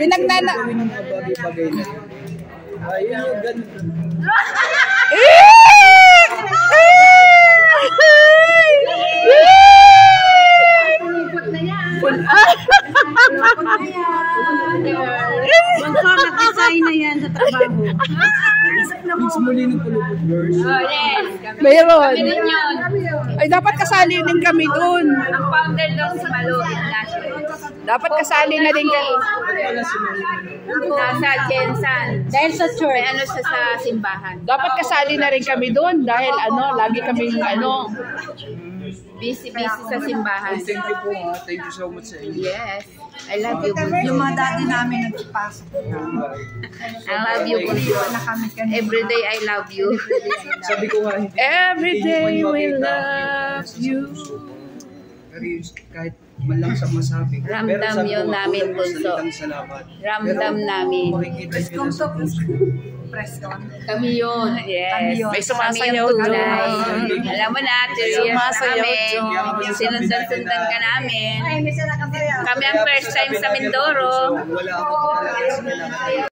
Pinagnana... Gawin ng mga bagay-bagay na yun. Ayun yung ganito. Nag-design na yan sa trabaho. Mix muli ng pulupot, girls. Oh, yes. Mayroon. Kami din yun. Ay, dapat kasali din kami dun. Ang founder daw si Malo. Dapat kasali na din kami. Wala si Mali. Nasa Jensan. Dahil sa church. May ano siya sa simbahan. Dapat kasali na rin kami dun dahil lagi kaming Busy sa simbahan. Thank you po ha. Thank you so much sa inyo. Yes. I love you, Yung Bunso. mga daddy namin nagpapasok na. I love you, Bunso. Every day I love you. Sabi ko nga, hindi. Every day hindi we niyo love makita you. sa puso. Pero yun, kahit malang sa masabi. Ramdam pero sabi ko yun nga, namin, kulang yung Bunso. salitang salamat. Ramdam Pero, namin. makikita nyo na sa puso. Kami yun. Yes. May sumasayaw Kami yung dun. tunay. Alam mo na, 3 years Sumasayaw namin. dun. Sinundan-sundan ka namin. Kami ang first time sa Mindoro. Wala ako talaga sa kailangan.